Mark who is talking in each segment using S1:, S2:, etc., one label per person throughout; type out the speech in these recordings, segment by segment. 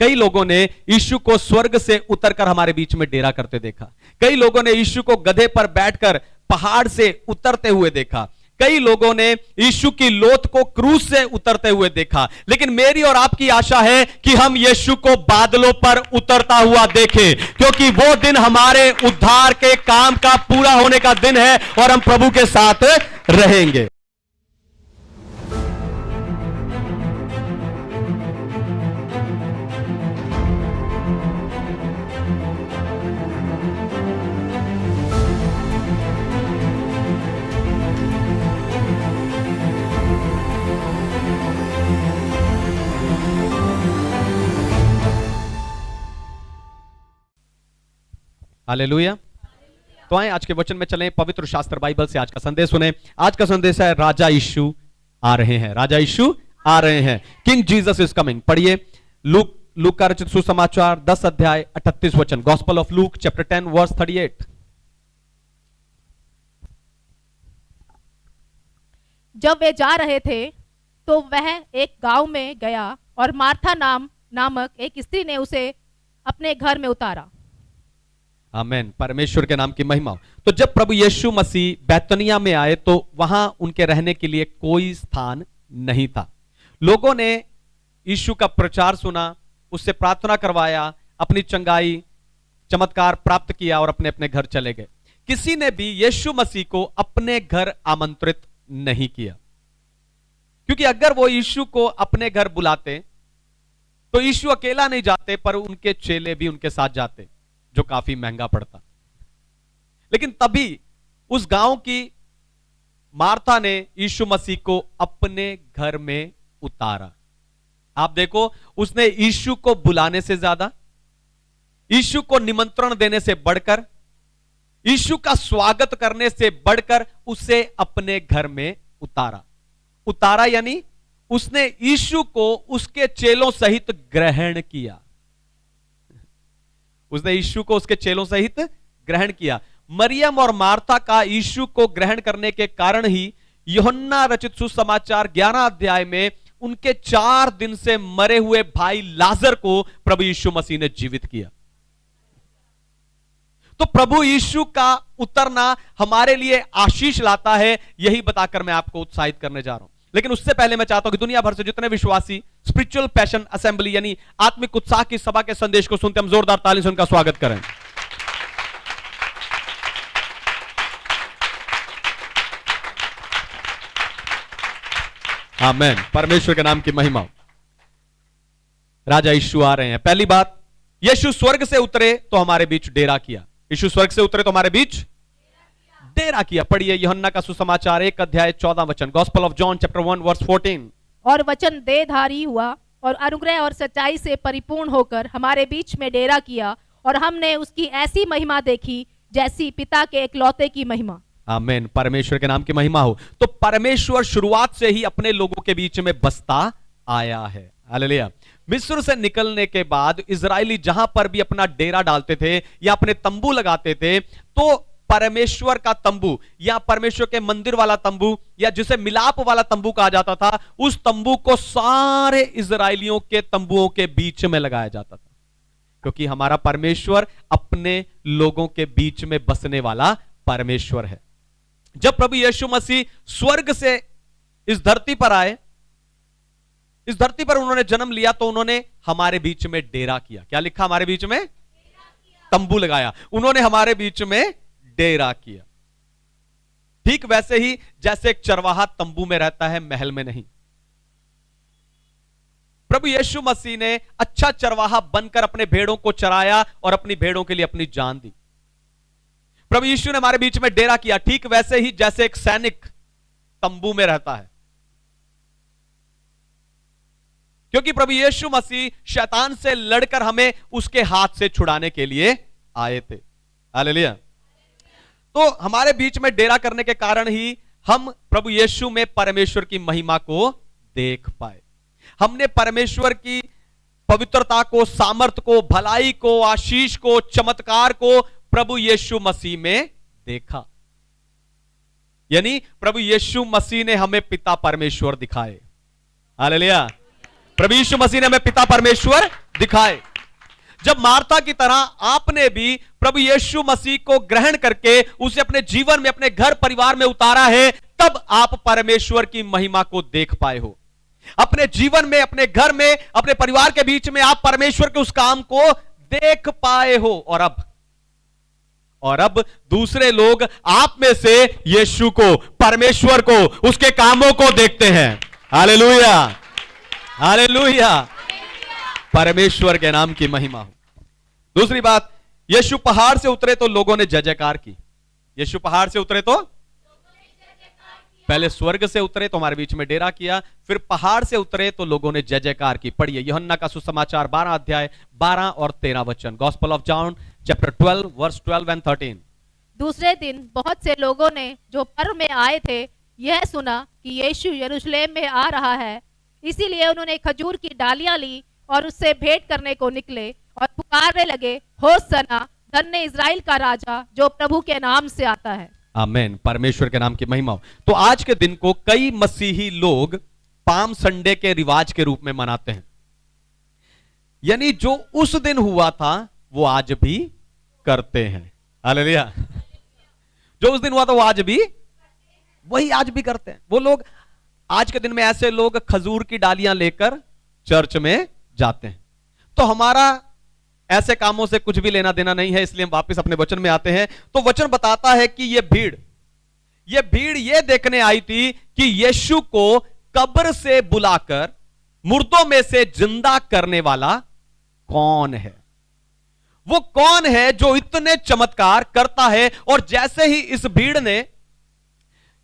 S1: कई लोगों ने यीशु को स्वर्ग से उतरकर हमारे बीच में डेरा करते देखा। कई लोगों ने यीशु को गधे पर बैठकर पहाड़ से उतरते हुए देखा। कई लोगों ने यीशु की लोथ को क्रूस से उतरते हुए देखा। लेकिन मेरी और आपकी आशा है कि हम यीशु को बादलों पर उतरता हुआ देखें, क्योंकि वो दिन हमारे उद्धार के काम का पूरा होने का दिन है और हम प्रभु के साथ रहेंगे। हालेलुया। तो आए आज के वचन में चलें, पवित्र शास्त्र बाइबल से आज का संदेश सुने। आज का संदेश है राजा यीशु आ रहे हैं। राजा यीशु आ रहे हैं। King Jesus is coming. पढ़िए लूक का रचित सुसमाचार 10 अध्याय 38 वचन। Gospel of Luke chapter 10 verse 38।
S2: जब वे जा रहे थे तो वह एक गांव में गया और मार्था नामक एक स्त्री ने उसे अपने घर में उतारा।
S1: आमेन। परमेश्वर के नाम की महिमा हो। तो जब प्रभु यीशु मसीह बैतनिया में आए तो वहां उनके रहने के लिए कोई स्थान नहीं था। लोगों ने यीशु का प्रचार सुना, उससे प्रार्थना करवाया, अपनी चंगाई चमत्कार प्राप्त किया और अपने अपने घर चले गए। किसी ने भी यीशु मसीह को अपने घर आमंत्रित नहीं किया, क्योंकि अगर वो यीशु को अपने घर बुलाते तो यीशु अकेला नहीं जाते, पर उनके चेले भी उनके साथ जाते, जो काफी महंगा पड़ता। लेकिन तभी उस गांव की मार्था ने यीशु मसीह को अपने घर में उतारा। आप देखो, उसने यीशु को बुलाने से ज्यादा, यीशु को निमंत्रण देने से बढ़कर, यीशु का स्वागत करने से बढ़कर उसे अपने घर में उतारा। उतारा यानी उसने यीशु को उसके चेलों सहित ग्रहण किया। उसने यीशु को उसके चेलों सहित ग्रहण किया। मरियम और मार्था का यीशु को ग्रहण करने के कारण ही यूहन्ना रचित सुसमाचार 11 अध्याय में उनके 4 दिन से मरे हुए भाई लाजर को प्रभु यीशु मसीह ने जीवित किया। तो प्रभु यीशु का उतरना हमारे लिए आशीष लाता है, यही बताकर मैं आपको उत्साहित करने जा रहा हूं। लेकिन उससे पहले मैं चाहता हूं कि दुनिया भर से जितने विश्वासी स्पिरिचुअल पैशन असेंबली यानी आत्मिक उत्साह की सभा के संदेश को सुनते, हम जोरदार ताली से उनका स्वागत करें। आमेन। परमेश्वर के नाम की महिमा हो। राजा यीशु आ रहे हैं। पहली बात, यीशु स्वर्ग से उतरे तो हमारे बीच डेरा किया। यीशु स्वर्ग से उतरे तो हमारे बीच डेरा किया। पढ़िए यूहन्ना का सुसमाचार 1 अध्याय 14 वचन। Gospel of John chapter 1 verse 14।
S2: और वचन देहधारी हुआ और अनुग्रह और सच्चाई से परिपूर्ण होकर हमारे बीच में डेरा किया, और हमने उसकी ऐसी महिमा देखी जैसी पिता के एकलौते की महिमा।
S1: आमीन। परमेश्वर के नाम की महिमा हो। तो परमेश्वर शुरुआत से ही अपने लोगों के बीच में बसता आया है। हालेलुया। मिस्र से निकलने के बाद इजरायली जहां पर भी अपना डेरा डालते थे या अपने तंबू लगाते थे, तो परमेश्वर का तंबू या परमेश्वर के मंदिर वाला तंबू या जिसे मिलाप वाला तंबू कहा जाता था, उस तंबू को सारे इजरायलियों के तंबुओं के बीच में लगाया जाता था, क्योंकि हमारा परमेश्वर अपने लोगों के बीच में बसने वाला परमेश्वर है। जब प्रभु यीशु मसीह स्वर्ग से इस धरती पर आए, इस धरती पर उन्होंने जन्म लिया, तो उन्होंने हमारे बीच में डेरा किया। क्या लिखा? हमारे बीच में तंबू लगाया। उन्होंने हमारे बीच में डेरा किया। ठीक वैसे ही जैसे एक चरवाहा तंबू में रहता है, महल में नहीं। प्रभु यीशु मसीह ने अच्छा चरवाहा बनकर अपने भेड़ों को चराया और अपनी भेड़ों के लिए अपनी जान दी। प्रभु यीशु ने हमारे बीच में डेरा किया, ठीक वैसे ही जैसे एक सैनिक तंबू में रहता है, क्योंकि प्रभु यीशु मसीह शैतान से लड़कर हमें उसके हाथ से छुड़ाने के लिए आए थे। हालेलुया। तो हमारे बीच में डेरा करने के कारण ही हम प्रभु यीशु में परमेश्वर की महिमा को देख पाए। हमने परमेश्वर की पवित्रता को, सामर्थ को, भलाई को, आशीष को, चमत्कार को प्रभु यीशु मसीह में देखा। यानी प्रभु यीशु मसीह ने हमें पिता परमेश्वर दिखाए। हालेलुया। प्रभु यीशु मसीह ने हमें पिता परमेश्वर दिखाए। जब मार्था की तरह आपने भी प्रभु यीशु मसीह को ग्रहण करके उसे अपने जीवन में, अपने घर परिवार में उतारा है, तब आप परमेश्वर की महिमा को देख पाए हो। अपने जीवन में, अपने घर में, अपने परिवार के बीच में आप परमेश्वर के उस काम को देख पाए हो। और अब दूसरे लोग आप में से यीशु को, परमेश्वर को, उसके कामों को देखते हैं। हालेलुया, हालेलुया, परमेश्वर के नाम की महिमा हो। दूसरी बात, यीशु पहाड़ से उतरे तो लोगों ने जय जयकार की। यीशु पहाड़ से उतरे तो पहले स्वर्ग से उतरे तो हमारे बीच में डेरा किया, फिर पहाड़ से उतरे तो लोगों ने जय जयकार की। पढ़िए यूहन्ना का सुसमाचार 12 अध्याय 12 और 13 वचन। Gospel of John chapter 12 verse 12 and 13।
S2: दूसरे दिन बहुत से लोगों ने जो पर्व में आए थे यह सुना कि यीशु यरूशलेम में आ रहा है, इसीलिए उन्होंने खजूर की डालियां ली और उससे भेंट करने को निकले और पुकारने लगे, होसन्ना, धन्य इज़राइल का राजा जो प्रभु के नाम से आता है।
S1: आमेन, परमेश्वर के नाम की महिमा हो। तो आज के दिन को कई मसीही लोग पाम संडे के रिवाज के रूप में मनाते हैं, यानी जो उस दिन हुआ था वो आज भी करते हैं। हालेलुया, जो उस दिन हुआ था वो आज भी, वही आज भी करते हैं। वो लोग आज के दिन में, ऐसे लोग खजूर की डालियां लेकर चर्च में जाते हैं। तो हमारा ऐसे कामों से कुछ भी लेना देना नहीं है, इसलिए हम वापस अपने वचन में आते हैं। तो वचन बताता है कि यह भीड़ ये देखने आई थी कि यीशु को कब्र से बुलाकर मुर्दों में से जिंदा करने वाला कौन है। वो कौन है जो इतने चमत्कार करता है। और जैसे ही इस भीड़ ने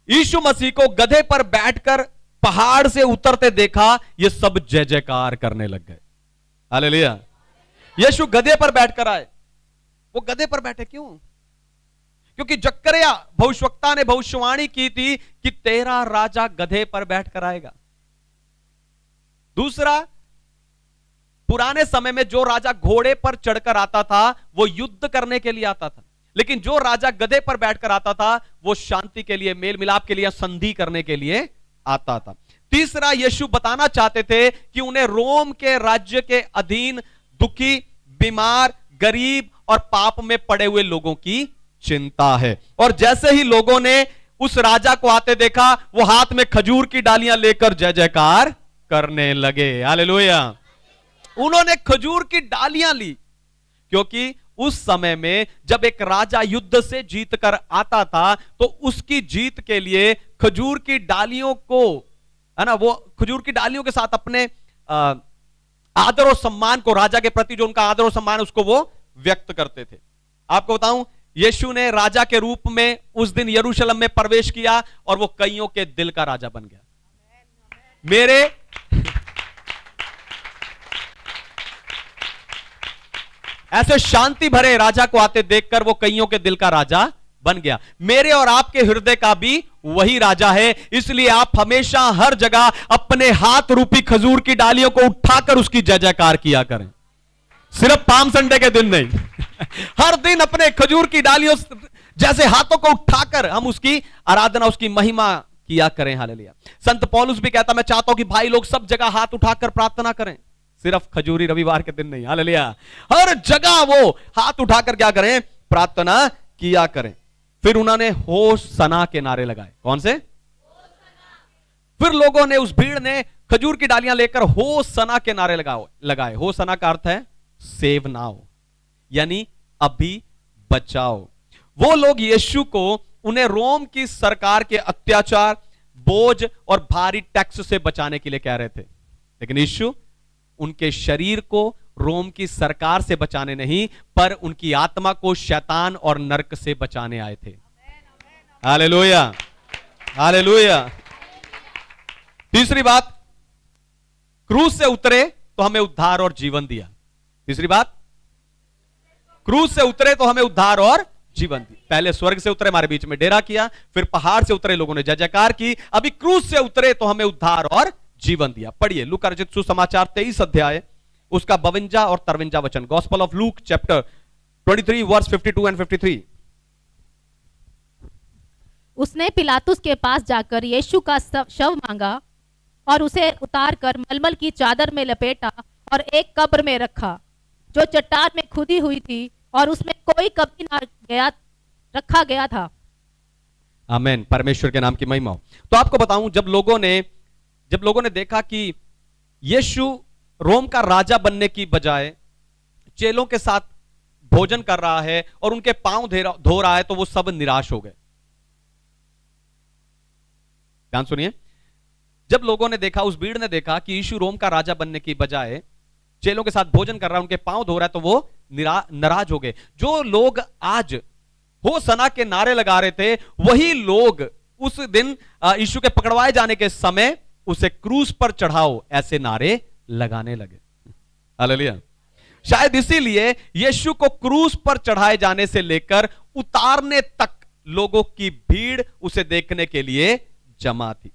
S1: यीशु मसीह को गधे पर बैठकर पहाड़ से उतरते देखा, ये सब जय जयकार करने लग गए। हालेलुया, यीशु गधे पर बैठकर आए। वो गधे पर बैठे क्यों? क्योंकि जकरिया भविष्यवक्ता ने भविष्यवाणी की थी कि तेरा राजा गधे पर बैठकर आएगा। दूसरा, पुराने समय में जो राजा घोड़े पर चढ़कर आता था वो युद्ध करने के लिए आता था, लेकिन जो राजा गधे पर बैठकर आता था वो शांति के लिए, मेल मिलाप के लिए, संधि करने के लिए आता था। तीसरा, यीशु बताना चाहते थे कि उन्हें रोम के राज्य के अधीन दुखी, बीमार, गरीब और पाप में पड़े हुए लोगों की चिंता है। और जैसे ही लोगों ने उस राजा को आते देखा, वो हाथ में खजूर की डालियां लेकर जय जयकार करने लगे। हालेलुया, उन्होंने खजूर की डालियां ली, क्योंकि उस समय में जब एक राजा युद्ध से जीत कर आता था तो उसकी जीत के लिए खजूर की डालियों को, है ना, वो खजूर की डालियों के साथ अपने आदर और सम्मान को, राजा के प्रति जो उनका आदर और सम्मान है उसको वो व्यक्त करते थे। आपको बताऊं, यीशु ने राजा के रूप में उस दिन यरूशलेम में प्रवेश किया और वो कईयों के दिल का राजा बन गया। मेरे ऐसे शांति भरे राजा को आते देखकर वो कईयों के दिल का राजा बन गया। मेरे और आपके हृदय का भी वही राजा है, इसलिए आप हमेशा हर जगह अपने हाथ रूपी खजूर की डालियों को उठाकर उसकी जय जयकार किया करें। सिर्फ पाम संडे के दिन नहीं, हर दिन अपने खजूर की डालियों जैसे हाथों को उठाकर हम उसकी आराधना, उसकी महिमा किया करें। हालेलुया। संत पौलुस भी कहता, मैं चाहता हूं कि भाई लोग सब जगह हाथ उठाकर प्रार्थना करें, सिर्फ खजूरी रविवार के दिन नहीं। हालेलुया, हर जगह वो हाथ उठाकर क्या करें, प्रार्थना किया करें। फिर उन्होंने होसन्ना के नारे लगाए। कौन से? फिर लोगों ने, उस भीड़ ने खजूर की डालियां लेकर होसन्ना के नारे लगाए। होसन्ना का अर्थ है सेव नाउ, यानी अभी बचाओ। वो लोग यीशु को उन्हें रोम की सरकार के अत्याचार, बोझ और भारी टैक्स से बचाने के लिए कह रहे थे, लेकिन यीशु उनके शरीर को रोम की सरकार से बचाने नहीं, पर उनकी आत्मा को शैतान और नरक से बचाने आए थे। Hallelujah, hallelujah. तीसरी बात, क्रूस से उतरे तो हमें उद्धार और जीवन दिया। तीसरी बात, क्रूस से उतरे तो हमें उद्धार और जीवन दिया। पहले स्वर्ग से उतरे, हमारे बीच में डेरा किया, फिर पहाड़ से उतरे, लोगों ने जय जयकार की, अभी क्रूस से उतरे तो हमें उद्धार और जीवन दिया। पढ़िए लूका रचित सुसमाचार 23 अध्याय उसका 52 और 53 वचन। Gospel of Luke chapter 23 verse 52 and 53।
S2: उसने पिलातुस के पास जाकर यीशु का शव मांगा और उसे उतारकर मलमल की चादर में लपेटा और एक कब्र में रखा, जो चट्टान में खुदी हुई थी और उसमें कोई कभी ना गया रखा गया था।
S1: आमेन, परमेश्वर के नाम की महिमा हो। तो आपको बताऊं, जब लोगों ने देखा कि यीशु रोम का राजा बनने की बजाय चेलों के साथ भोजन कर रहा है और उनके पांव धो रहा है, तो वो सब निराश हो गए। ध्यान सुनिए, जब लोगों ने देखा, उस भीड़ ने देखा कि यीशु रोम का राजा बनने की बजाय चेलों के साथ भोजन कर रहा है, उनके पांव धो रहा है, तो वो नाराज हो गए। जो लोग आज होसना के नारे लगा रहे थे, वही लोग उस दिन यीशु के पकड़वाए जाने के समय उसे क्रूस पर चढ़ाओ ऐसे नारे लगाने लगे। हालेलुया। शायद इसीलिए यीशु को क्रूस पर चढ़ाए जाने से लेकर उतारने तक लोगों की भीड़ उसे देखने के लिए जमा थी,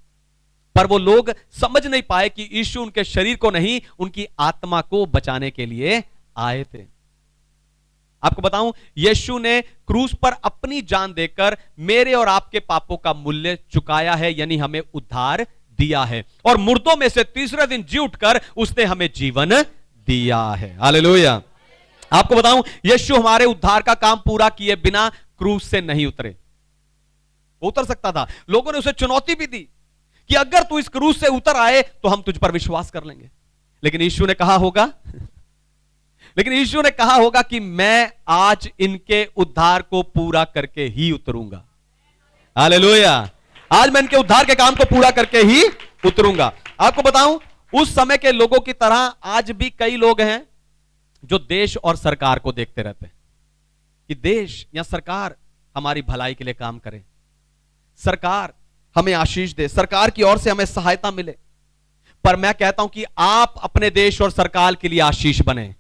S1: पर वो लोग समझ नहीं पाए कि यीशु उनके शरीर को नहीं, उनकी आत्मा को बचाने के लिए आए थे। आपको बताऊं, यीशु ने क्रूस पर अपनी जान देकर मेरे और आपके पापों का मूल्य चुकाया है, यानी हमें उद्धार दिया है, और मुर्दों में से तीसरे दिन जी उठकर उसने हमें जीवन दिया है। हालेलुया। आपको बताऊं, यीशु हमारे उद्धार का काम पूरा किए बिना क्रूस से नहीं उतरे। वो उतर सकता था, लोगों ने उसे चुनौती भी दी कि अगर तू इस क्रूस से उतर आए तो हम तुझ पर विश्वास कर लेंगे, लेकिन यीशु ने कहा होगा कि मैं आज इनके उद्धार को पूरा करके ही उतरूंगा। हालेलुया। आज मैं इनके उद्धार के काम को पूरा करके ही उतरूंगा। आपको बताऊं, उस समय के लोगों की तरह आज भी कई लोग हैं जो देश और सरकार को देखते रहते हैं कि देश या सरकार हमारी भलाई के लिए काम करे, सरकार हमें आशीष दे, सरकार की ओर से हमें सहायता मिले। पर मैं कहता हूं कि आप अपने देश और सरकार के लिए आशीष बने,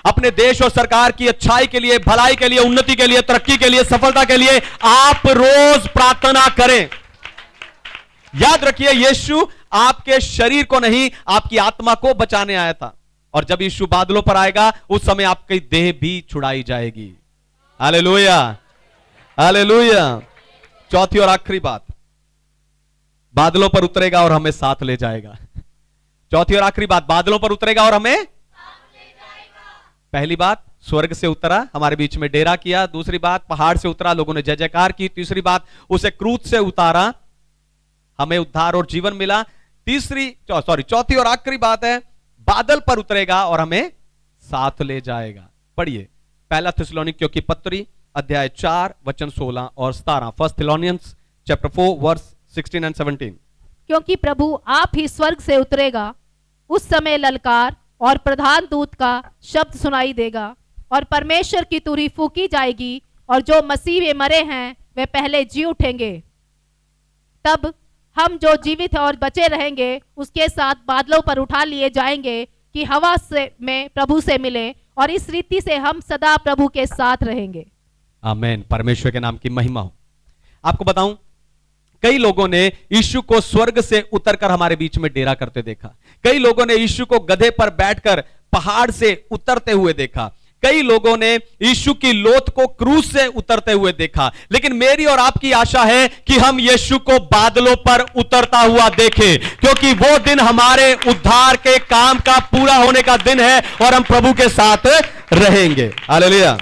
S1: अपने देश और सरकार की अच्छाई के लिए, भलाई के लिए, उन्नति के लिए, तरक्की के लिए, सफलता के लिए आप रोज प्रार्थना करें। याद रखिए, यीशु आपके शरीर को नहीं, आपकी आत्मा को बचाने आया था, और जब यीशु बादलों पर आएगा उस समय आपकी देह भी छुड़ाई जाएगी। Hallelujah, hallelujah. चौथी और आखिरी बात, बादलों पर उतरेगा और हमें साथ ले जाएगा। चौथी और आखिरी बात, बादलों पर उतरेगा और हमें साथ ले जाएगा। पहली बात, स्वर्ग से उतरा, हमारे बीच में डेरा किया। दूसरी बात, पहाड़ से उतरा, लोगों ने जय जयकार की। तीसरी बात, उसे क्रूस से उतारा, हमें उद्धार और जीवन मिला। चौथी और आखिरी बात है, बादल पर उतरेगा और हमें साथ ले जाएगा। पढ़िए पहला थिस्सलुनीकियों की पत्री अध्याय 4 वचन 16 और 17। First Thessalonians chapter 4 verse 16 and 17।
S2: क्योंकि प्रभु आप ही स्वर्ग से उतरेगा, उस समय ललकार और प्रधान दूत का शब्द सुनाई देगा, और परमेश्वर की तुरही फूकी जाएगी, और जो मसीह में मरे हैं वे पहले जी उठेंगे। तब हम जो जीवित और बचे रहेंगे उसके साथ बादलों पर उठा लिए जाएंगे कि हवा से में प्रभु से मिले, और इस रीति से हम सदा प्रभु के साथ रहेंगे।
S1: आमेन, परमेश्वर के नाम की महिमा हो। आपको बताऊं, कई लोगों ने यीशु को स्वर्ग से उतरकर हमारे बीच में डेरा करते देखा। कई लोगों ने यीशु को गधे पर बैठकर पहाड़ से उतरते हुए देखा। कई लोगों ने यीशु की लोथ को क्रूस से उतरते हुए देखा। लेकिन मेरी और आपकी आशा है कि हम यीशु को बादलों पर उतरता हुआ देखें, क्योंकि वो दिन हमारे उद्धार के काम का पूरा होने का दिन है और हम प्रभु के साथ रहेंगे। हालेलुया।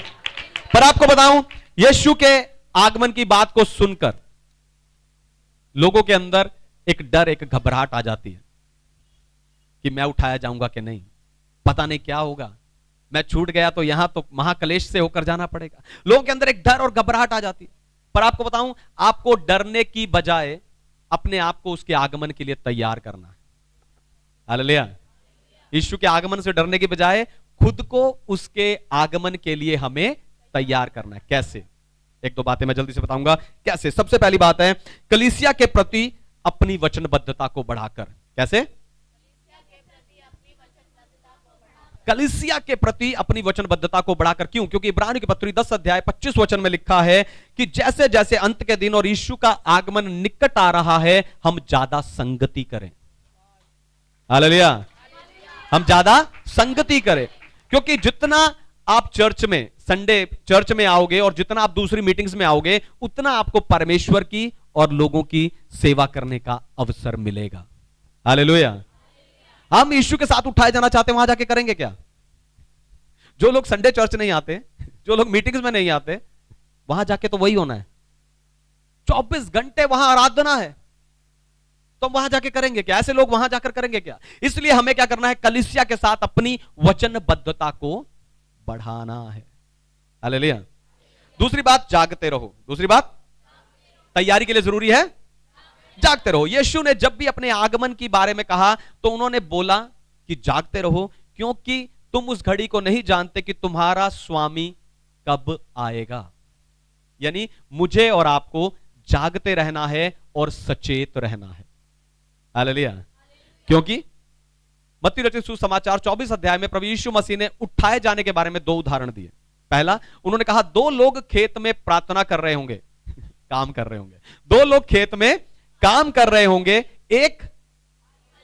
S1: पर आपको बताऊं, यीशु के आगमन की बात को सुनकर लोगों के अंदर एक डर, एक घबराहट आ जाती है कि मैं उठाया जाऊंगा कि नहीं, पता नहीं क्या होगा, मैं छूट गया तो यहां तो महाक्लेश से होकर जाना पड़ेगा। लोगों के अंदर एक डर और घबराहट आ जाती है। पर आपको बताऊं, आपको डरने की बजाय अपने आप को उसके आगमन के लिए तैयार करना है। हालेलुया। यीशु के आगमन से डरने की बजाय खुद को उसके आगमन के लिए हमें तैयार करना है। कैसे? एक दो बातें मैं जल्दी से बताऊंगा कैसे। सबसे पहली बात है, कलीसिया के प्रति अपनी वचनबद्धता को बढ़ाकर। कैसे? कलीसिया के प्रति अपनी वचनबद्धता को बढ़ाकर। क्यों? क्योंकि इब्रानियों की पत्री 10 अध्याय 25 वचन में लिखा है कि जैसे जैसे अंत के दिन और यीशु का आगमन निकट आ रहा है, हम ज्यादा संगति करें। हालेलुया। हम ज्यादा संगति करें, क्योंकि जितना आप चर्च में, संडे चर्च में आओगे और जितना आप दूसरी मीटिंग्स में आओगे, उतना आपको परमेश्वर की और लोगों की सेवा करने का अवसर मिलेगा। हालेलुया। हम यीशु के साथ उठाए जाना चाहते हैं, वहां जाके करेंगे क्या? जो लोग संडे चर्च नहीं आते, जो लोग मीटिंग्स में नहीं आते, वहां जाके तो वही होना है। 24 घंटे वहां आराधना है, तो हम वहां जाके करेंगे क्या? ऐसे लोग वहां जाकर करेंगे क्या? इसलिए हमें क्या करना है? कलीसिया के साथ अपनी वचनबद्धता को बढ़ाना है। हालेलुया। दूसरी बात, जागते रहो। दूसरी बात, तैयारी के लिए जरूरी है जागते रहो। यीशु ने जब भी अपने आगमन के बारे में कहा तो उन्होंने बोला कि जागते रहो, क्योंकि तुम उस घड़ी को नहीं जानते कि तुम्हारा स्वामी कब आएगा। यानी मुझे और आपको जागते रहना है और सचेत रहना है। हालेलुया। क्योंकि मत्ती रचित सुसमाचार 24 अध्याय में प्रभु यीशु मसीह ने उठाए जाने के बारे में 2 उदाहरण दिए। पहला, उन्होंने कहा 2 लोग खेत में प्रार्थना कर रहे होंगे, काम कर रहे होंगे। 2 लोग खेत में काम कर रहे होंगे, एक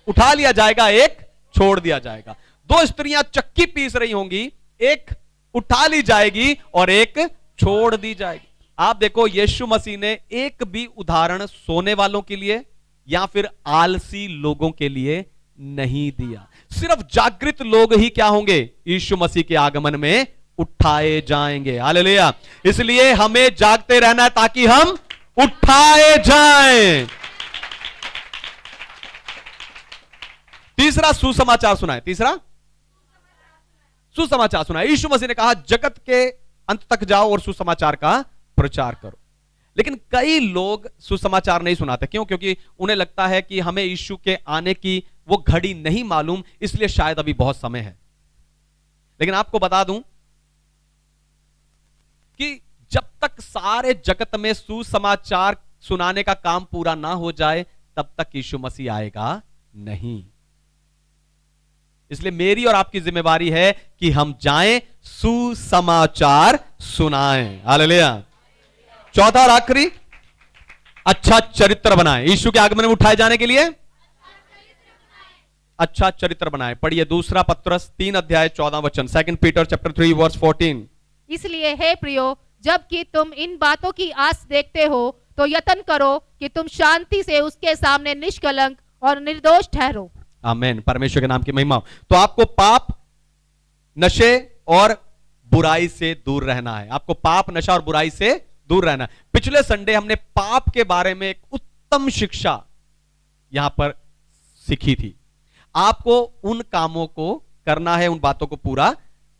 S1: उठा लिया जाएगा, एक छोड़ दिया जाएगा। 2 स्त्रियां चक्की पीस रही होंगी, एक उठा ली जाएगी और एक छोड़ दी जाएगी। आप देखो, यीशु मसीह ने एक भी उदाहरण सोने वालों के लिए या फिर आलसी लोगों के लिए नहीं दिया। सिर्फ जागृत लोग ही क्या होंगे? यीशु मसीह के आगमन में उठाए जाएंगे। हालेलुया। इसलिए हमें जागते रहना है ताकि हम उठाए जाएं। तीसरा सुसमाचार सुनाए। तीसरा सुसमाचार सुनाए। यीशु मसीह ने कहा जगत के अंत तक जाओ और सुसमाचार का प्रचार करो। लेकिन कई लोग सुसमाचार नहीं सुनाते। क्यों? क्योंकि उन्हें लगता है कि हमें यीशु के आने की वो घड़ी नहीं मालूम, इसलिए शायद अभी बहुत समय है। लेकिन आपको बता दूं कि जब तक सारे जगत में सुसमाचार सुनाने का काम पूरा ना हो जाए, तब तक यीशु मसीह आएगा नहीं। इसलिए मेरी और आपकी जिम्मेवारी है कि हम जाएं, सुसमाचार सुनाएं। हालेलुया। चौथा और आखिरी, अच्छा चरित्र बनाएं। यीशु के आगमन में उठाए जाने के लिए अच्छा चरित्र बनाएं। पढ़िए 2 पत्रस 3 अध्याय 14 वचन, 2 पीटर चैप्टर 3 वर्स 14।
S2: इसलिए हे प्रियो, जबकि तुम इन बातों की आस देखते हो, तो यत्न करो कि तुम शांति से उसके सामने निष्कलंक और निर्दोष ठहरो।
S1: आमीन। परमेश्वर के नाम की महिमा हो। तो आपको पाप, नशे और बुराई से दूर रहना है। आपको पाप, नशा और बुराई से दूर रहना है। पिछले संडे हमने पाप के बारे में एक उत्तम शिक्षा यहां पर सीखी थी। आपको उन कामों को करना है, उन बातों को पूरा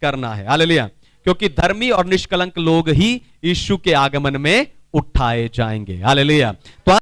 S1: करना है। हालेलुया। क्योंकि धर्मी और निष्कलंक लोग ही यीशु के आगमन में उठाए जाएंगे। हालेलुया। तो